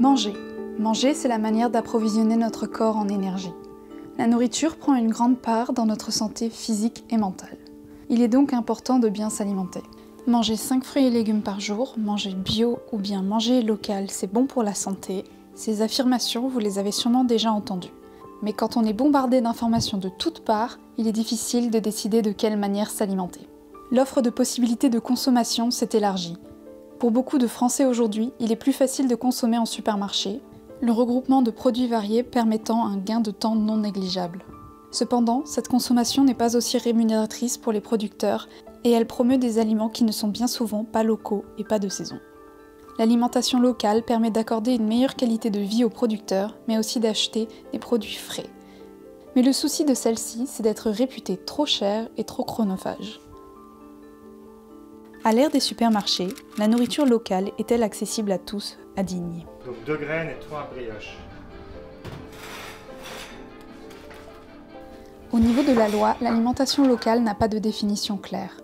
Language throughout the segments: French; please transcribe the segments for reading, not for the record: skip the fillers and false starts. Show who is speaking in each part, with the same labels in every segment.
Speaker 1: Manger. Manger, c'est la manière d'approvisionner notre corps en énergie. La nourriture prend une grande part dans notre santé physique et mentale. Il est donc important de bien s'alimenter. Manger 5 fruits et légumes par jour, manger bio ou bien manger local, c'est bon pour la santé. Ces affirmations, vous les avez sûrement déjà entendues. Mais quand on est bombardé d'informations de toutes parts, il est difficile de décider de quelle manière s'alimenter. L'offre de possibilités de consommation s'est élargie. Pour beaucoup de Français aujourd'hui, il est plus facile de consommer en supermarché, le regroupement de produits variés permettant un gain de temps non négligeable. Cependant, cette consommation n'est pas aussi rémunératrice pour les producteurs et elle promeut des aliments qui ne sont bien souvent pas locaux et pas de saison. L'alimentation locale permet d'accorder une meilleure qualité de vie aux producteurs, mais aussi d'acheter des produits frais. Mais le souci de celle-ci, c'est d'être réputée trop chère et trop chronophage. À l'ère des supermarchés, la nourriture locale est-elle accessible à tous, à Digne?
Speaker 2: Donc 2 graines et 3 brioches.
Speaker 1: Au niveau de la loi, l'alimentation locale n'a pas de définition claire.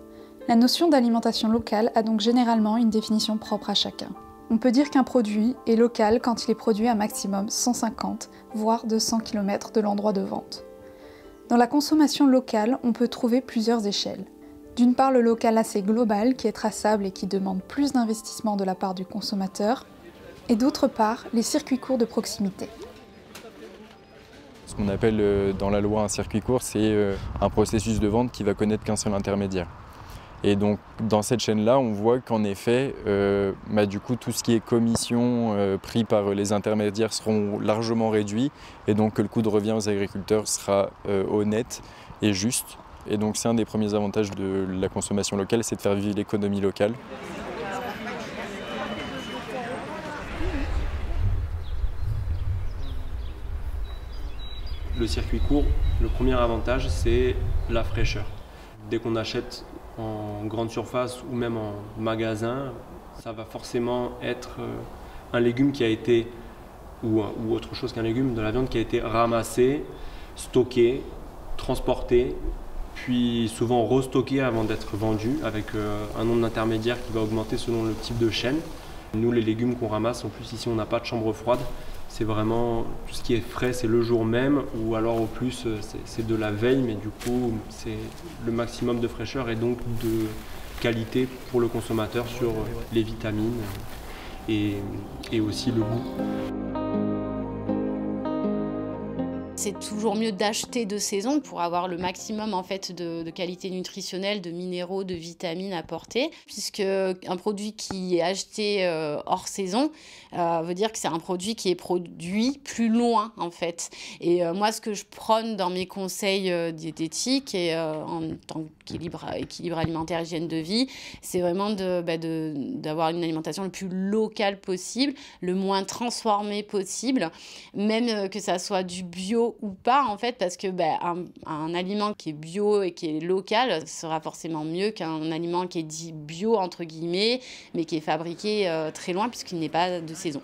Speaker 1: La notion d'alimentation locale a donc généralement une définition propre à chacun. On peut dire qu'un produit est local quand il est produit à maximum 150, voire 200 km de l'endroit de vente. Dans la consommation locale, on peut trouver plusieurs échelles. D'une part, le local assez global qui est traçable et qui demande plus d'investissement de la part du consommateur, et d'autre part, les circuits courts de proximité.
Speaker 3: Ce qu'on appelle dans la loi un circuit court, c'est un processus de vente qui va connaître qu'un seul intermédiaire. Et donc dans cette chaîne-là, on voit qu'en effet, du coup, tout ce qui est commission pris par les intermédiaires seront largement réduits et donc que le coût de revient aux agriculteurs sera honnête et juste. Et donc c'est un des premiers avantages de la consommation locale, c'est de faire vivre l'économie locale.
Speaker 4: Le circuit court, le premier avantage, c'est la fraîcheur. Dès qu'on achète en grande surface ou même en magasin, ça va forcément être un légume qui a été, ou autre chose qu'un légume, de la viande qui a été ramassée, stockée, transportée, puis souvent restockée avant d'être vendue avec un nombre d'intermédiaires qui va augmenter selon le type de chaîne. Nous, les légumes qu'on ramasse, en plus ici on n'a pas de chambre froide, c'est vraiment tout ce qui est frais, c'est le jour même ou alors au plus c'est de la veille, mais du coup c'est le maximum de fraîcheur et donc de qualité pour le consommateur sur les vitamines et aussi le goût.
Speaker 5: C'est toujours mieux d'acheter de saison pour avoir le maximum en fait de qualité nutritionnelle, de minéraux, de vitamines apportés, puisque un produit qui est acheté hors saison veut dire que c'est un produit qui est produit plus loin en fait. Et moi, ce que je prône dans mes conseils diététiques et en tant qu'équilibre alimentaire, hygiène de vie, c'est vraiment d'avoir une alimentation le plus locale possible, le moins transformée possible, même que ça soit du bio ou pas en fait, parce que un aliment qui est bio et qui est local sera forcément mieux qu'un aliment qui est dit bio entre guillemets mais qui est fabriqué très loin puisqu'il n'est pas de saison.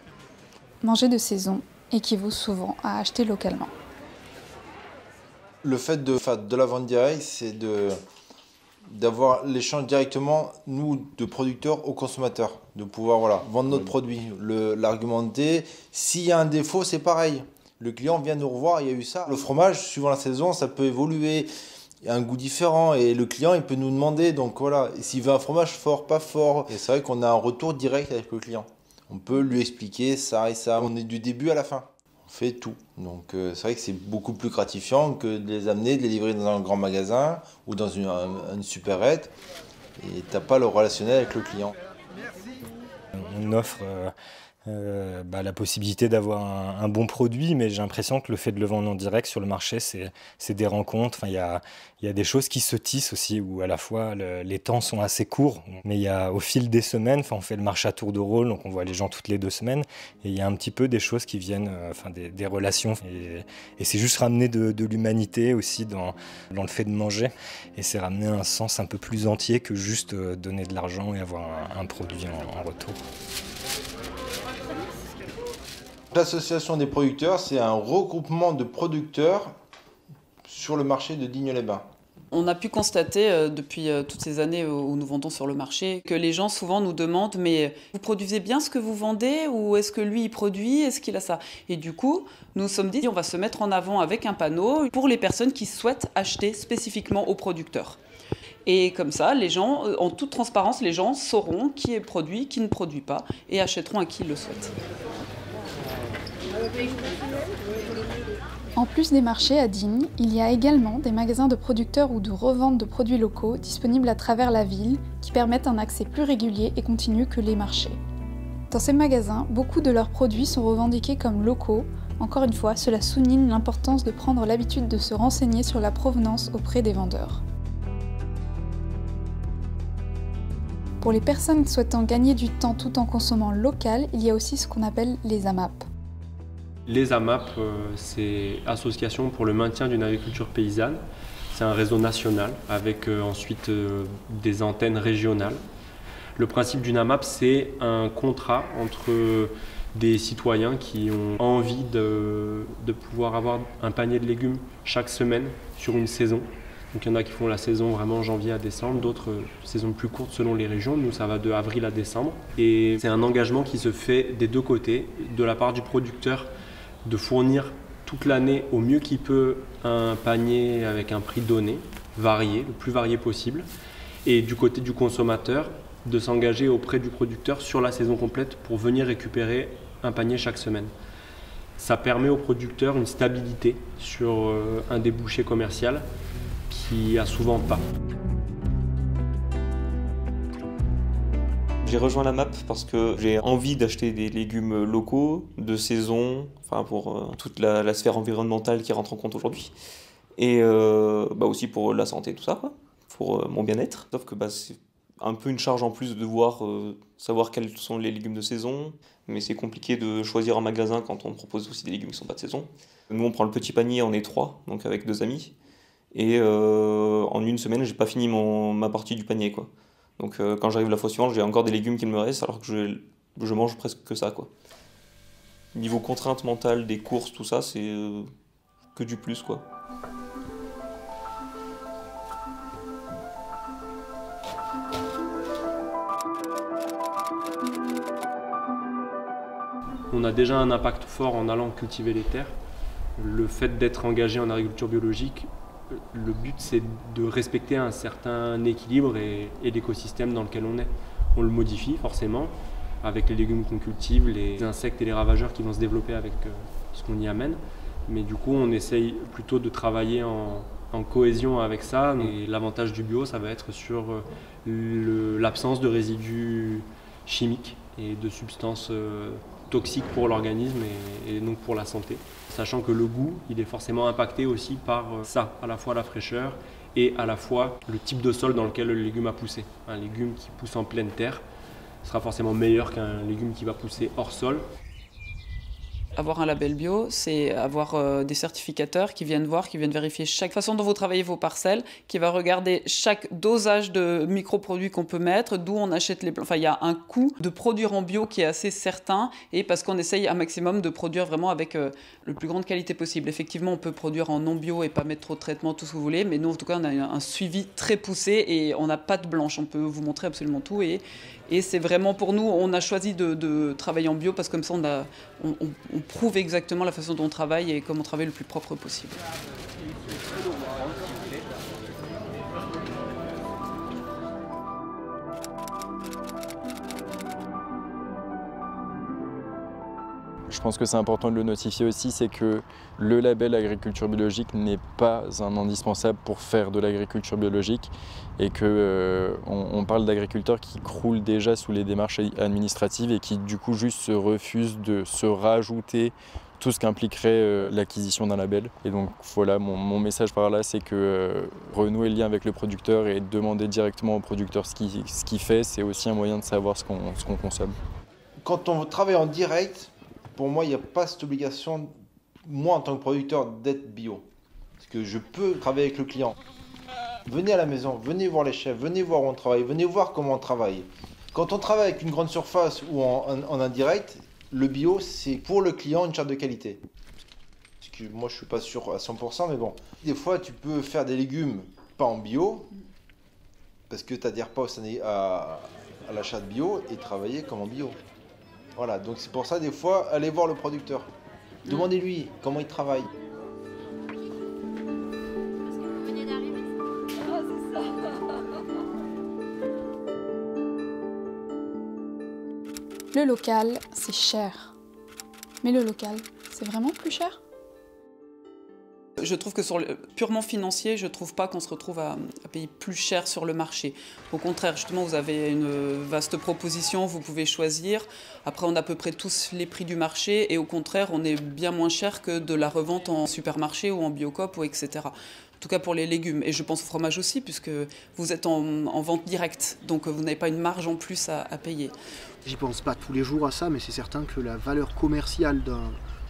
Speaker 1: Manger de saison équivaut souvent à acheter localement.
Speaker 6: Le fait de faire de la vente directe, c'est d'avoir l'échange directement, nous, de producteurs aux consommateurs, de pouvoir vendre notre produit, l'argumenter. S'il y a un défaut, c'est pareil. Le client vient nous revoir, il y a eu ça. Le fromage, suivant la saison, ça peut évoluer. Il y a un goût différent et le client, il peut nous demander. Donc voilà, s'il veut un fromage fort, pas fort. Et c'est vrai qu'on a un retour direct avec le client. On peut lui expliquer ça et ça. On est du début à la fin. On fait tout. Donc c'est vrai que c'est beaucoup plus gratifiant que de les amener, de les livrer dans un grand magasin ou dans une supérette. Et tu n'as pas le relationnel avec le client.
Speaker 7: On offre la possibilité d'avoir un bon produit, mais j'ai l'impression que le fait de le vendre en direct sur le marché, c'est des rencontres. Enfin, il y a des choses qui se tissent aussi, où à la fois les temps sont assez courts, mais il y a au fil des semaines, on fait le marché à tour de rôle, donc on voit les gens toutes les 2 semaines, et il y a un petit peu des choses qui viennent, des relations, et c'est juste ramener de l'humanité aussi dans le fait de manger, et c'est ramener un sens un peu plus entier que juste donner de l'argent et avoir un produit en retour.
Speaker 6: L'association des producteurs, c'est un regroupement de producteurs sur le marché de Digne-les-Bains.
Speaker 8: On a pu constater depuis toutes ces années où nous vendons sur le marché que les gens souvent nous demandent « mais vous produisez bien ce que vous vendez ou est-ce que lui il produit, est-ce qu'il a ça ?» Et du coup, nous nous sommes dit on va se mettre en avant avec un panneau pour les personnes qui souhaitent acheter spécifiquement au producteur. Et comme ça, les gens, en toute transparence, les gens sauront qui est produit, qui ne produit pas et achèteront à qui ils le souhaitent.
Speaker 1: En plus des marchés à Digne, il y a également des magasins de producteurs ou de revente de produits locaux disponibles à travers la ville qui permettent un accès plus régulier et continu que les marchés. Dans ces magasins, beaucoup de leurs produits sont revendiqués comme locaux. Encore une fois, cela souligne l'importance de prendre l'habitude de se renseigner sur la provenance auprès des vendeurs. Pour les personnes souhaitant gagner du temps tout en consommant local, il y a aussi ce qu'on appelle les AMAP.
Speaker 4: Les AMAP, c'est Association pour le maintien d'une agriculture paysanne. C'est un réseau national avec ensuite des antennes régionales. Le principe d'une AMAP, c'est un contrat entre des citoyens qui ont envie de pouvoir avoir un panier de légumes chaque semaine sur une saison. Donc il y en a qui font la saison vraiment janvier à décembre, d'autres saisons plus courtes selon les régions. Nous, ça va de avril à décembre. Et c'est un engagement qui se fait des deux côtés, de la part du producteur, de fournir toute l'année au mieux qu'il peut un panier avec un prix donné, varié, le plus varié possible. Et du côté du consommateur, de s'engager auprès du producteur sur la saison complète pour venir récupérer un panier chaque semaine. Ça permet au producteur une stabilité sur un débouché commercial qui a souvent pas.
Speaker 9: J'ai rejoint la MAP parce que j'ai envie d'acheter des légumes locaux, de saison, enfin pour toute la sphère environnementale qui rentre en compte aujourd'hui. Et aussi pour la santé, tout ça, quoi, pour mon bien-être. Sauf que c'est un peu une charge en plus de devoir savoir quels sont les légumes de saison. Mais c'est compliqué de choisir en magasin quand on propose aussi des légumes qui ne sont pas de saison. Nous, on prend le petit panier en trois, donc avec 2 amis. Et en une semaine, j'ai pas fini ma partie du panier, quoi. Donc quand j'arrive la fois suivante, j'ai encore des légumes qui me restent alors que je mange presque que ça, quoi. Niveau contrainte mentale, des courses, tout ça, c'est que du plus, quoi.
Speaker 4: On a déjà un impact fort en allant cultiver les terres. Le fait d'être engagé en agriculture biologique, le but c'est de respecter un certain équilibre et l'écosystème dans lequel on est. On le modifie forcément avec les légumes qu'on cultive, les insectes et les ravageurs qui vont se développer avec ce qu'on y amène. Mais du coup on essaye plutôt de travailler en cohésion avec ça. Et l'avantage du bio, ça va être sur l'absence de résidus chimiques et de substances toxiques pour l'organisme et donc pour la santé. Sachant que le goût, il est forcément impacté aussi par ça, à la fois la fraîcheur et à la fois le type de sol dans lequel le légume a poussé. Un légume qui pousse en pleine terre sera forcément meilleur qu'un légume qui va pousser hors sol.
Speaker 8: Avoir un label bio, c'est avoir des certificateurs qui viennent voir, qui viennent vérifier chaque façon dont vous travaillez vos parcelles, qui va regarder chaque dosage de microproduits qu'on peut mettre, d'où on achète les plants. Enfin, il y a un coût de produire en bio qui est assez certain, et parce qu'on essaye un maximum de produire vraiment avec le plus grande qualité possible. Effectivement, on peut produire en non bio et pas mettre trop de traitement, tout ce que vous voulez, mais nous, en tout cas, on a un suivi très poussé et on n'a pas de blanche. On peut vous montrer absolument tout et c'est vraiment pour nous, on a choisi de travailler en bio parce que comme ça, on prouve exactement la façon dont on travaille et comment on travaille le plus propre possible.
Speaker 3: Je pense que c'est important de le notifier aussi, c'est que le label agriculture biologique n'est pas un indispensable pour faire de l'agriculture biologique et qu'on parle d'agriculteurs qui croulent déjà sous les démarches administratives et qui du coup juste se refusent de se rajouter tout ce qu'impliquerait l'acquisition d'un label. Et donc voilà, mon message par là, c'est que renouer le lien avec le producteur et demander directement au producteur ce qu'il fait, c'est aussi un moyen de savoir ce qu'on consomme.
Speaker 6: Quand on travaille en direct, pour moi, il n'y a pas cette obligation, moi en tant que producteur, d'être bio. Parce que je peux travailler avec le client. Venez à la maison, venez voir les chefs, venez voir où on travaille, venez voir comment on travaille. Quand on travaille avec une grande surface ou en indirect, le bio, c'est pour le client une charte de qualité. Parce que moi, je ne suis pas sûr à 100%, mais bon. Des fois, tu peux faire des légumes pas en bio, parce que tu n'adhères pas à l'achat de bio, et travailler comme en bio. Voilà, donc c'est pour ça, des fois, allez voir le producteur. Demandez-lui comment il travaille.
Speaker 1: Le local, c'est cher. Mais le local, c'est vraiment plus cher ?
Speaker 8: Je trouve que sur le purement financier, je ne trouve pas qu'on se retrouve à payer plus cher sur le marché. Au contraire, justement, vous avez une vaste proposition, vous pouvez choisir. Après, on a à peu près tous les prix du marché et au contraire, on est bien moins cher que de la revente en supermarché ou en Biocoop, ou etc. En tout cas pour les légumes. Et je pense au fromage aussi, puisque vous êtes en vente directe. Donc vous n'avez pas une marge en plus à payer.
Speaker 10: J'y pense pas tous les jours à ça, mais c'est certain que la valeur commerciale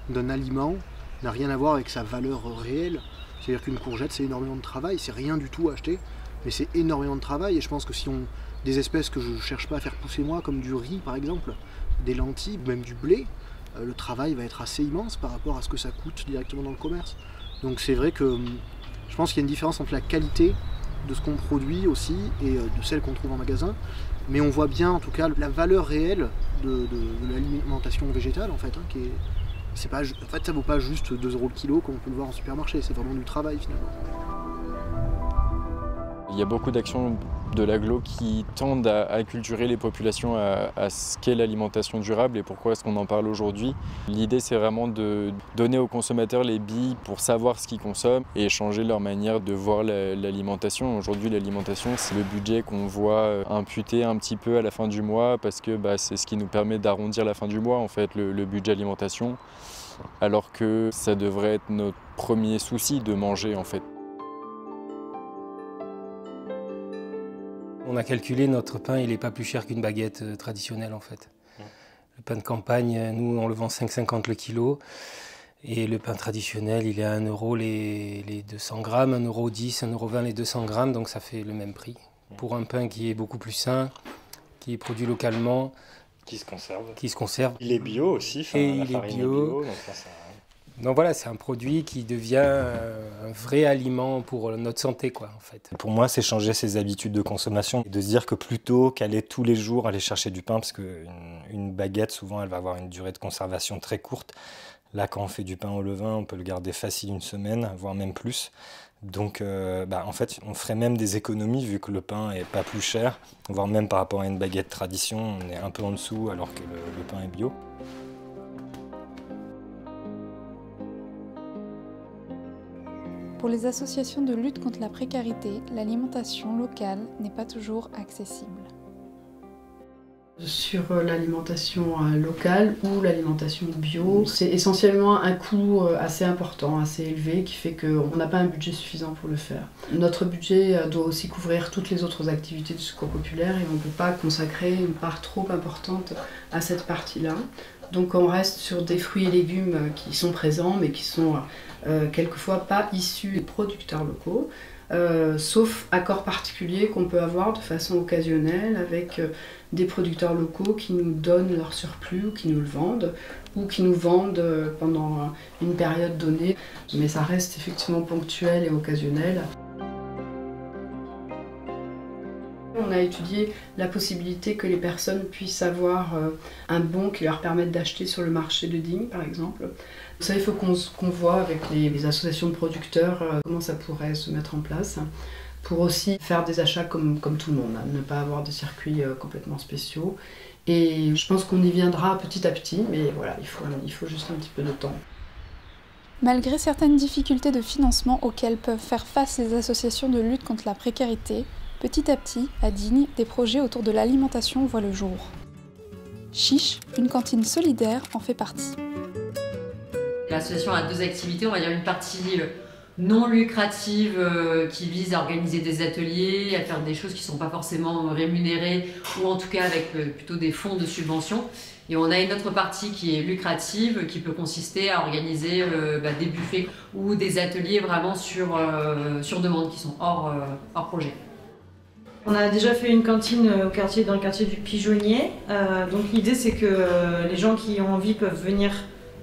Speaker 10: d'un aliment n'a rien à voir avec sa valeur réelle. C'est-à-dire qu'une courgette, c'est énormément de travail, c'est rien du tout à acheter, mais c'est énormément de travail. Et je pense que si des espèces que je ne cherche pas à faire pousser moi, comme du riz par exemple, des lentilles, même du blé, le travail va être assez immense par rapport à ce que ça coûte directement dans le commerce. Donc c'est vrai que je pense qu'il y a une différence entre la qualité de ce qu'on produit aussi et de celle qu'on trouve en magasin. Mais on voit bien en tout cas la valeur réelle de l'alimentation végétale en fait, hein, qui est... En fait, ça vaut pas juste 2 € le kilo comme on peut le voir en supermarché, c'est vraiment du travail finalement.
Speaker 3: Il y a beaucoup d'actions de l'agglo qui tendent à acculturer les populations à ce qu'est l'alimentation durable et pourquoi est-ce qu'on en parle aujourd'hui. L'idée, c'est vraiment de donner aux consommateurs les billes pour savoir ce qu'ils consomment et changer leur manière de voir l'alimentation. Aujourd'hui, l'alimentation, c'est le budget qu'on voit imputé un petit peu à la fin du mois parce que c'est ce qui nous permet d'arrondir la fin du mois, en fait, le budget alimentation, alors que ça devrait être notre premier souci de manger, en fait.
Speaker 11: On a calculé, notre pain, il n'est pas plus cher qu'une baguette traditionnelle en fait. Le pain de campagne, nous, on le vend 5,50 le kilo. Et le pain traditionnel, il est à 1 € les 200 grammes, 1,10 €, 1,20 € les 200 grammes, donc ça fait le même prix. Pour un pain qui est beaucoup plus sain, qui est produit localement.
Speaker 7: Qui se conserve.
Speaker 11: Qui se conserve.
Speaker 7: Il est bio aussi,
Speaker 11: et il est bio. Donc voilà, c'est un produit qui devient un vrai aliment pour notre santé, quoi, en fait.
Speaker 7: Pour moi, c'est changer ses habitudes de consommation et de se dire que plutôt qu'aller tous les jours aller chercher du pain, parce qu'une baguette, souvent, elle va avoir une durée de conservation très courte. Là, quand on fait du pain au levain, on peut le garder facile 1 semaine, voire même plus. Donc, en fait, on ferait même des économies vu que le pain est pas plus cher, voire même par rapport à une baguette tradition, on est un peu en dessous alors que le pain est bio.
Speaker 1: Pour les associations de lutte contre la précarité, l'alimentation locale n'est pas toujours accessible.
Speaker 12: Sur l'alimentation locale ou l'alimentation bio, c'est essentiellement un coût assez important, assez élevé, qui fait qu'on n'a pas un budget suffisant pour le faire. Notre budget doit aussi couvrir toutes les autres activités du secours populaire et on ne peut pas consacrer une part trop importante à cette partie-là. Donc on reste sur des fruits et légumes qui sont présents mais qui sont quelquefois pas issus des producteurs locaux, sauf accords particuliers qu'on peut avoir de façon occasionnelle avec des producteurs locaux qui nous donnent leur surplus ou qui nous le vendent ou qui nous vendent pendant une période donnée, mais ça reste effectivement ponctuel et occasionnel. On a étudié la possibilité que les personnes puissent avoir un bon qui leur permette d'acheter sur le marché de Digne, par exemple. Ça, il faut qu'on voit avec les associations de producteurs comment ça pourrait se mettre en place pour aussi faire des achats comme tout le monde, hein, ne pas avoir de circuits complètement spéciaux. Et je pense qu'on y viendra petit à petit, mais voilà, il faut juste un petit peu de temps.
Speaker 1: Malgré certaines difficultés de financement auxquelles peuvent faire face les associations de lutte contre la précarité, petit à petit, à Digne, des projets autour de l'alimentation voient le jour. Chiche, une cantine solidaire, en fait partie.
Speaker 13: L'association a 2 activités, on va dire une partie non lucrative qui vise à organiser des ateliers, à faire des choses qui ne sont pas forcément rémunérées ou en tout cas avec plutôt des fonds de subvention. Et on a une autre partie qui est lucrative, qui peut consister à organiser des buffets ou des ateliers vraiment sur demande, qui sont hors projet.
Speaker 14: On a déjà fait une cantine dans le quartier du Pigeonnier. Donc l'idée c'est que les gens qui ont envie peuvent venir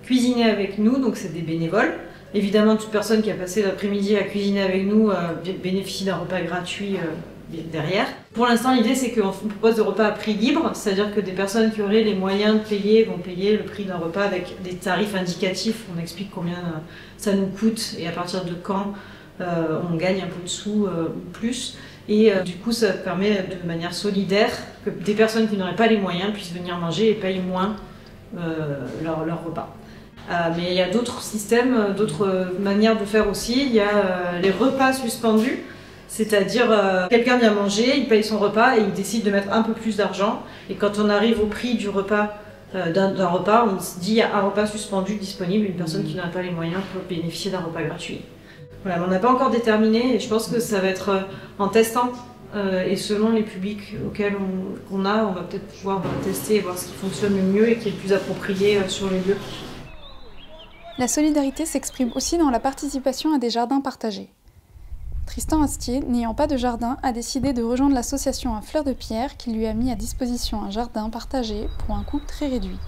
Speaker 14: cuisiner avec nous, donc c'est des bénévoles. Évidemment, toute personne qui a passé l'après-midi à cuisiner avec nous bénéficie d'un repas gratuit derrière. Pour l'instant, l'idée c'est qu'on propose des repas à prix libre, c'est-à-dire que des personnes qui auraient les moyens de payer vont payer le prix d'un repas avec des tarifs indicatifs. On explique combien ça nous coûte et à partir de quand on gagne un peu de sous plus. Et du coup, ça permet de manière solidaire que des personnes qui n'auraient pas les moyens puissent venir manger et payent moins leur repas. Mais il y a d'autres systèmes, d'autres manières de faire aussi. Il y a les repas suspendus, c'est-à-dire quelqu'un vient manger, il paye son repas et il décide de mettre un peu plus d'argent. Et quand on arrive au prix du repas, d'un repas, on se dit il y a un repas suspendu disponible, une personne qui n'aurait pas les moyens peut bénéficier d'un repas gratuit. Voilà, mais on n'a pas encore déterminé et je pense que ça va être en testant et selon les publics auxquels on va peut-être pouvoir tester et voir ce qui fonctionne le mieux et qui est le plus approprié sur les lieux.
Speaker 1: La solidarité s'exprime aussi dans la participation à des jardins partagés. Tristan Astier, n'ayant pas de jardin, a décidé de rejoindre l'association à Fleur de Pierre qui lui a mis à disposition un jardin partagé pour un coût très réduit.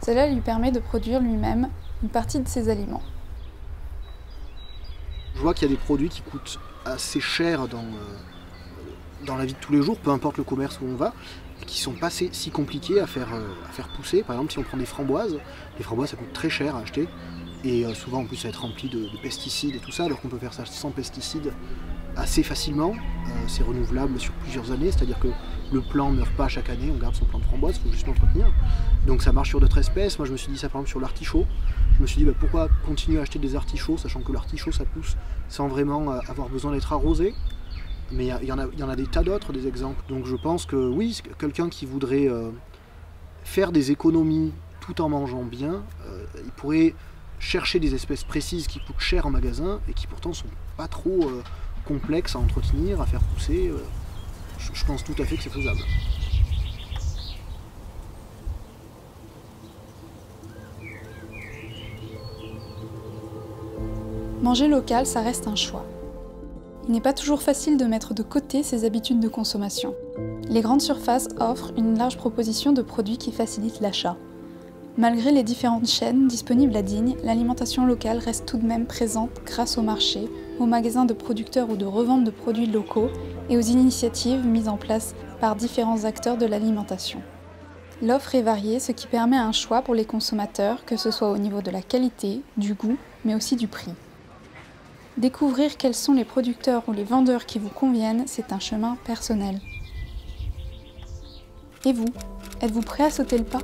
Speaker 1: Cela lui permet de produire lui-même une partie de ses aliments.
Speaker 10: Je vois qu'il y a des produits qui coûtent assez cher dans la vie de tous les jours, peu importe le commerce où on va, et qui sont pas si compliqués à faire pousser. Par exemple, si on prend des framboises, les framboises ça coûte très cher à acheter, et souvent en plus ça va être rempli de pesticides et tout ça, alors qu'on peut faire ça sans pesticides assez facilement. C'est renouvelable sur plusieurs années, c'est-à-dire que le plant ne meurt pas chaque année, on garde son plant de framboise, il faut juste l'entretenir. Donc ça marche sur d'autres espèces. Moi je me suis dit ça par exemple sur l'artichaut. Je me suis dit pourquoi continuer à acheter des artichauts, sachant que l'artichaut ça pousse sans vraiment avoir besoin d'être arrosé. Mais il y en a des tas d'autres, des exemples. Donc je pense que oui, quelqu'un qui voudrait faire des économies tout en mangeant bien, il pourrait chercher des espèces précises qui coûtent cher en magasin et qui pourtant sont pas trop complexes à entretenir, à faire pousser. Je pense tout à fait que c'est faisable.
Speaker 1: Manger local, ça reste un choix. Il n'est pas toujours facile de mettre de côté ses habitudes de consommation. Les grandes surfaces offrent une large proposition de produits qui facilitent l'achat. Malgré les différentes chaînes disponibles à Digne, l'alimentation locale reste tout de même présente grâce aux marchés, aux magasins de producteurs ou de revente de produits locaux et aux initiatives mises en place par différents acteurs de l'alimentation. L'offre est variée, ce qui permet un choix pour les consommateurs, que ce soit au niveau de la qualité, du goût, mais aussi du prix. Découvrir quels sont les producteurs ou les vendeurs qui vous conviennent, c'est un chemin personnel. Et vous, êtes-vous prêt à sauter le pas ?